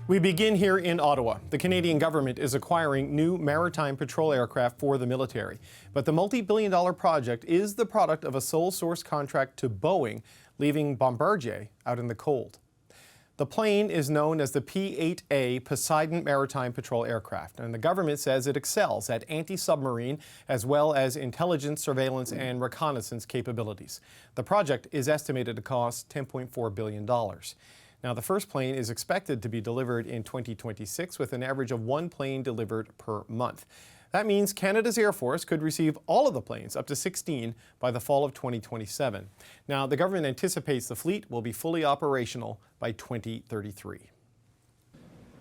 We begin here in Ottawa. The Canadian government is acquiring new maritime patrol aircraft for the military. But the multi-billion-dollar project is the product of a sole source contract to Boeing, leaving Bombardier out in the cold. The plane is known as the P-8A Poseidon Maritime Patrol Aircraft, and the government says it excels at anti-submarine as well as intelligence, surveillance, and reconnaissance capabilities. The project is estimated to cost $10.4 billion. Now, the first plane is expected to be delivered in 2026 with an average of one plane delivered per month. That means Canada's Air Force could receive all of the planes, up to 16, by the fall of 2027. Now, the government anticipates the fleet will be fully operational by 2033.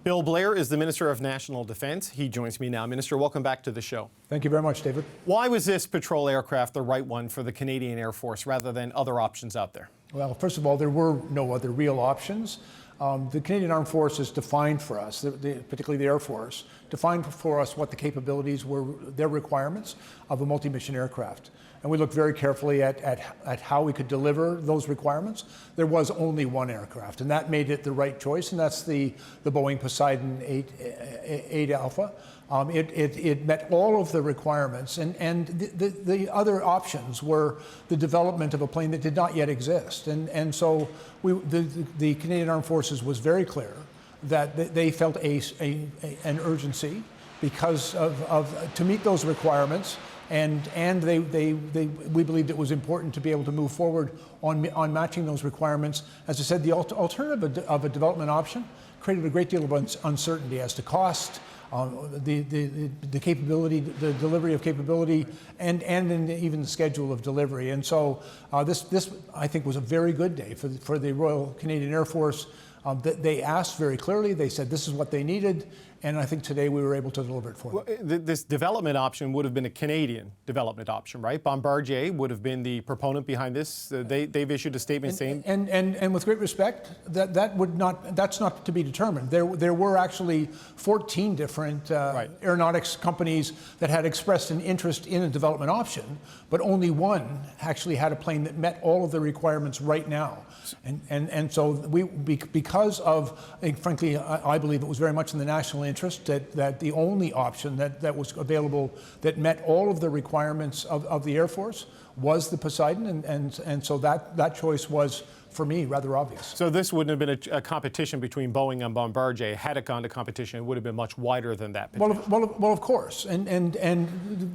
Bill Blair is the Minister of National Defence. He joins me now. Minister, welcome back to the show. Thank you very much, David. Why was this patrol aircraft the right one for the Canadian Air Force rather than other options out there? Well, first of all, there were no other real options. The Canadian Armed Forces defined for us, particularly the Air Force, defined for us what the capabilities were, their requirements of a multi-mission aircraft. And we looked very carefully at how we could deliver those requirements. There was only one aircraft, and that made it the right choice, and that's the Boeing Poseidon 8 Alpha. It met all of the requirements, and the other options were the development of a plane that did not yet exist. And so the Canadian Armed Forces was very clear that they felt an urgency because to meet those requirements. And we believed it was important to be able to move forward on matching those requirements. As I said, the alternative of a development option created a great deal of uncertainty as to cost, the capability, the delivery of capability, and even the schedule of delivery. And so this I think was a very good day for the Royal Canadian Air Force. They asked very clearly. They said this is what they needed, and I think today we were able to deliver it for them. Well, this development option would have been a Canadian development option, right? Bombardier would have been the proponent behind this. They've issued a statement saying, and with great respect, that's not to be determined. There were actually 14 different aeronautics companies that had expressed an interest in a development option, but only one actually had a plane that met all of the requirements right now. And so because of, frankly, I believe it was very much in the national interest that the only option that was available that met all of the requirements of the Air Force was the Poseidon, and so that choice was, for me, rather obvious. So this wouldn't have been a competition between Boeing and Bombardier. Had it gone to competition, it would have been much wider than that. Well, of course, and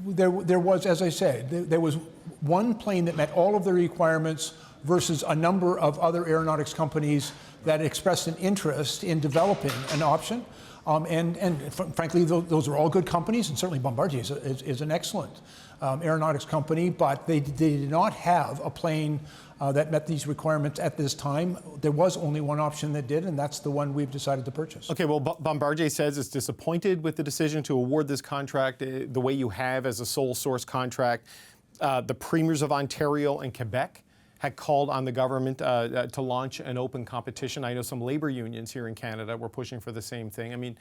there was, as I said, there was one plane that met all of the requirements versus a number of other aeronautics companies that expressed an interest in developing an option. And frankly, those are all good companies, and certainly Bombardier is an excellent aeronautics company, but they did not have a plane that met these requirements at this time. There was only one option that did, and that's the one we've decided to purchase. Okay, well, Bombardier says it's disappointed with the decision to award this contract the way you have as a sole source contract. The premiers of Ontario and Quebec had called on the government to launch an open competition. I know some labor unions here in Canada were pushing for the same thing. I mean,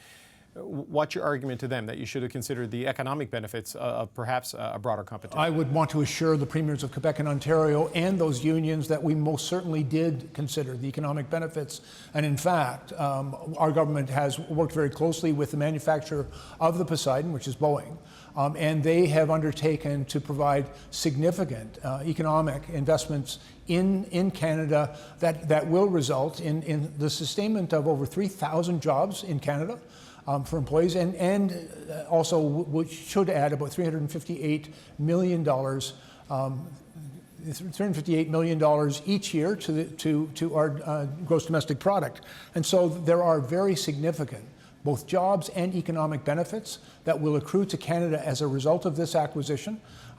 what's your argument to them that you should have considered the economic benefits of perhaps a broader competition? I would want to assure the premiers of Quebec and Ontario and those unions that we most certainly did consider the economic benefits. And in fact, our government has worked very closely with the manufacturer of the Poseidon, which is Boeing. And they have undertaken to provide significant economic investments in Canada that will result in the sustainment of over 3,000 jobs in Canada for employees, and also which should add about $358 million. $358 million each year to our gross domestic product. And so there are very significant both jobs and economic benefits that will accrue to Canada as a result of this acquisition.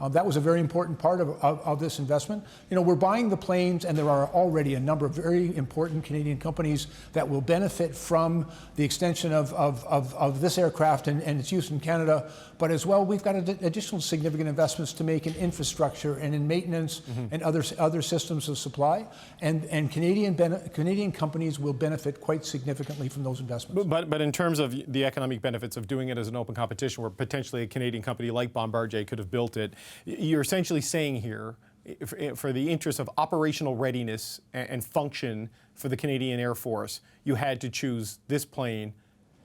That was a very important part of this investment. You know, we're buying the planes, and there are already a number of very important Canadian companies that will benefit from the extension of this aircraft and its use in Canada. But as well, we've got additional significant investments to make in infrastructure and in maintenance and other systems of supply. And Canadian companies will benefit quite significantly from those investments. But in terms of the economic benefits of doing it as an open competition, where potentially a Canadian company like Bombardier could have built it, you're essentially saying here for the interest of operational readiness and function for the Canadian Air Force, you had to choose this plane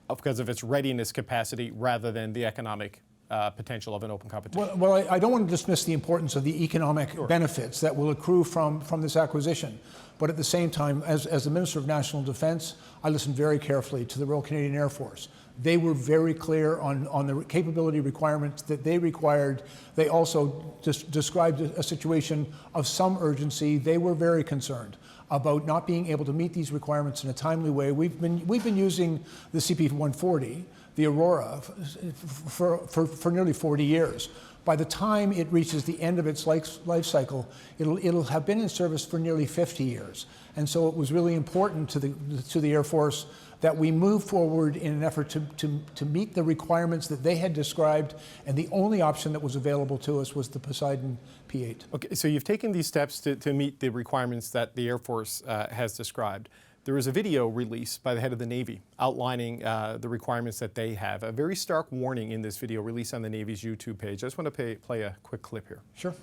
because of its readiness capacity rather than the economic potential of an open competition? Well, I don't want to dismiss the importance of the economic benefits that will accrue from this acquisition. But at the same time, as the Minister of National Defence, I listened very carefully to the Royal Canadian Air Force. They were very clear on the capability requirements that they required. They also described a situation of some urgency. They were very concerned about not being able to meet these requirements in a timely way. We've been using the CP-140, the Aurora, for nearly 40 years. By the time it reaches the end of its life cycle, it'll have been in service for nearly 50 years. And so it was really important to the Air Force that we move forward in an effort to meet the requirements that they had described, and the only option that was available to us was the Poseidon P-8. Okay, so you've taken these steps to meet the requirements that the Air Force has described. There was a video released by the head of the Navy outlining the requirements that they have. A very stark warning in this video released on the Navy's YouTube page. I just want to play a quick clip here. Sure.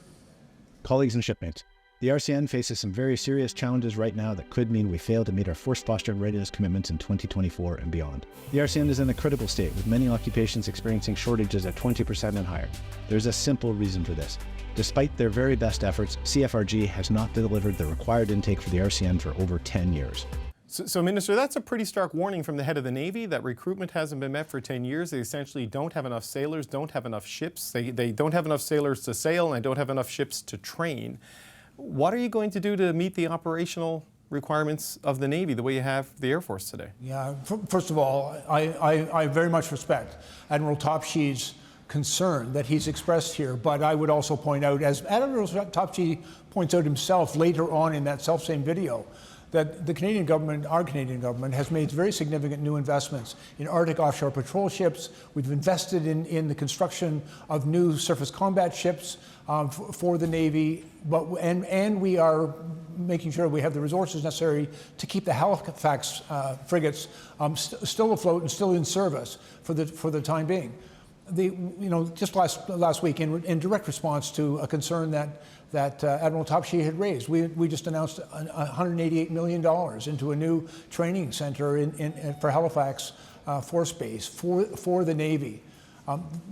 Colleagues and shipmates, the RCN faces some very serious challenges right now that could mean we fail to meet our force posture and readiness commitments in 2024 and beyond. The RCN is in a critical state, with many occupations experiencing shortages at 20% and higher. There's a simple reason for this. Despite their very best efforts, CFRG has not delivered the required intake for the RCN for over 10 years. So, Minister, that's a pretty stark warning from the head of the Navy that recruitment hasn't been met for 10 years. They essentially don't have enough sailors, don't have enough ships. They don't have enough sailors to sail, and they don't have enough ships to train. What are you going to do to meet the operational requirements of the Navy the way you have the Air Force today? Yeah, first of all, I very much respect Admiral Topshee's concern that he's expressed here, but I would also point out, as Admiral Topshee points out himself later on in that self-same video, that the Canadian government, our Canadian government, has made very significant new investments in Arctic offshore patrol ships. We've invested in the construction of new surface combat ships for the Navy, and we are making sure we have the resources necessary to keep the Halifax frigates still afloat and still in service for the time being. Just last week, in direct response to a concern that Admiral Topshee had raised, we just announced $188 million into a new training center for Halifax Force Base for the Navy.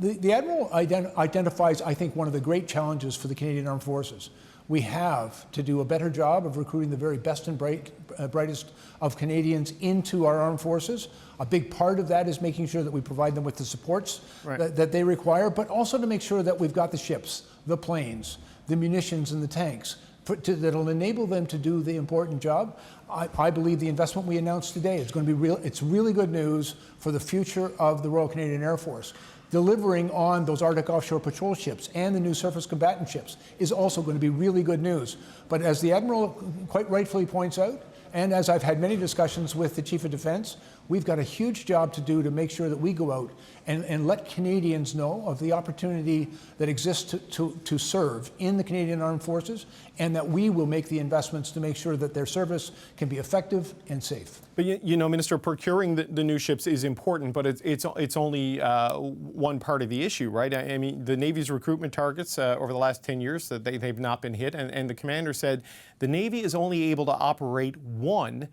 The Admiral identifies, I think, one of the great challenges for the Canadian Armed Forces. We have to do a better job of recruiting the very best and brightest of Canadians into our armed forces. A big part of that is making sure that we provide them with the supports that they require, but also to make sure that we've got the ships, the planes, the munitions and the tanks that'll enable them to do the important job. I believe the investment we announced today is going to be it's really good news for the future of the Royal Canadian Air Force. Delivering on those Arctic offshore patrol ships and the new surface combatant ships is also going to be really good news. But as the Admiral quite rightfully points out, and as I've had many discussions with the Chief of Defence, we've got a huge job to do to make sure that we go out and let Canadians know of the opportunity that exists to serve in the Canadian Armed Forces, and that we will make the investments to make sure that their service can be effective and safe. But Minister, procuring the new ships is important, but it's only one part of the issue, right? I mean, the Navy's recruitment targets over the last 10 years, they've not been hit, and the commander said the Navy is only able to operate one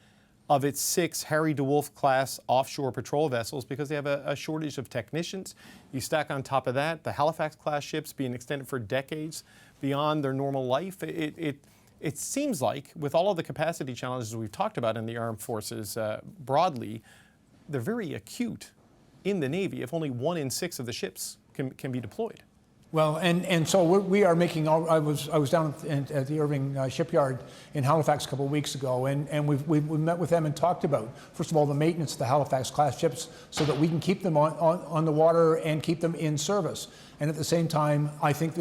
of its 6 Harry DeWolf class offshore patrol vessels because they have a shortage of technicians. You stack on top of that the Halifax class ships being extended for decades beyond their normal life. It seems like, with all of the capacity challenges we've talked about in the armed forces broadly, they're very acute in the Navy if only 1 in 6 of the ships can be deployed. Well, and so we are making. I was down at the Irving shipyard in Halifax a couple of weeks ago, and we met with them and talked about, first of all, the maintenance of the Halifax class ships so that we can keep them on the water and keep them in service. And at the same time, I think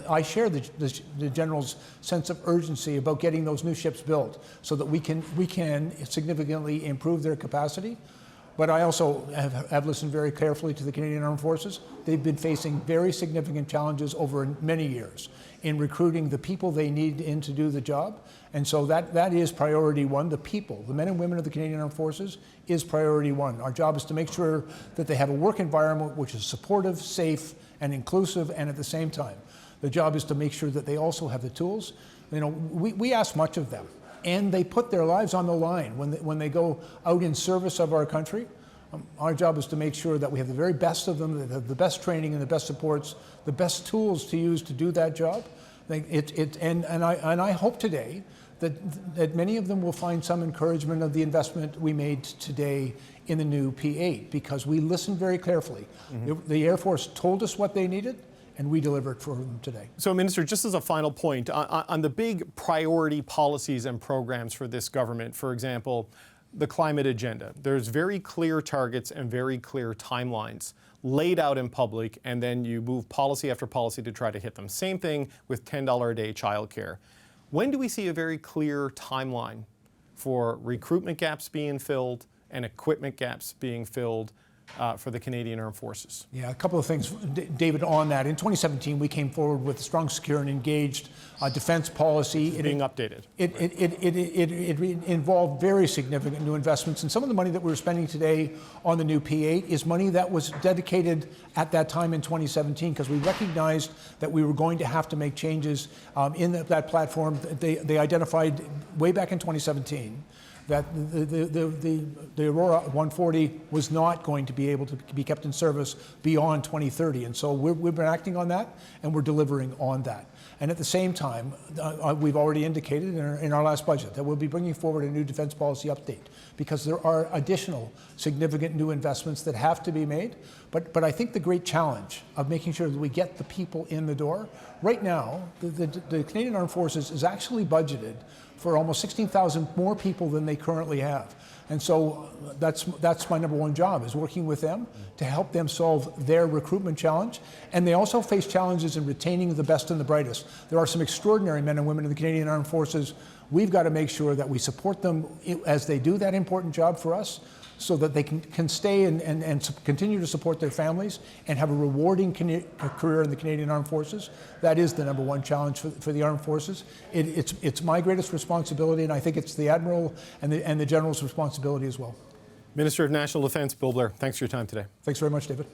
I share the General's sense of urgency about getting those new ships built so that we can significantly improve their capacity. But I also have listened very carefully to the Canadian Armed Forces. They've been facing very significant challenges over many years in recruiting the people they need in to do the job. And so that is priority one. The people, the men and women of the Canadian Armed Forces, is priority one. Our job is to make sure that they have a work environment which is supportive, safe, and inclusive, and at the same time, The job is to make sure that they also have the tools. We ask much of them, and they put their lives on the line when they go out in service of our country. Our job is to make sure that we have the very best of them, that have the best training and the best supports, the best tools to use to do that job. And I hope today that many of them will find some encouragement of the investment we made today in the new P8, because we listened very carefully. Mm-hmm. The Air Force told us what they needed, and we delivered for them today. So, Minister, just as a final point, on the big priority policies and programs for this government, for example, the climate agenda, there's very clear targets and very clear timelines laid out in public, and then you move policy after policy to try to hit them. Same thing with $10 a day childcare. When do we see a very clear timeline for recruitment gaps being filled and equipment gaps being filled for the Canadian Armed Forces? Yeah, a couple of things, David, on that. In 2017, we came forward with a strong, secure, and engaged defense policy. Being updated. It involved very significant new investments, and some of the money that we're spending today on the new P8 is money that was dedicated at that time in 2017, because we recognized that we were going to have to make changes in that platform. They identified way back in 2017 that the Aurora 140 was not going to be able to be kept in service beyond 2030. And so we've been acting on that, and we're delivering on that. And at the same time, we've already indicated in our last budget that we'll be bringing forward a new defense policy update, because there are additional significant new investments that have to be made. But I think the great challenge of making sure that we get the people in the door, right now, the Canadian Armed Forces is actually budgeted for almost 16,000 more people than they currently have. And so that's my number one job, is working with them to help them solve their recruitment challenge. And they also face challenges in retaining the best and the brightest. There are some extraordinary men and women in the Canadian Armed Forces. We've got to make sure that we support them as they do that important job for us, so that they can stay and continue to support their families and have a rewarding career in the Canadian Armed Forces. That is the number one challenge for the Armed Forces. It's my greatest responsibility, and I think it's the Admiral and the General's responsibility as well. Minister of National Defence Bill Blair, thanks for your time today. Thanks very much, David.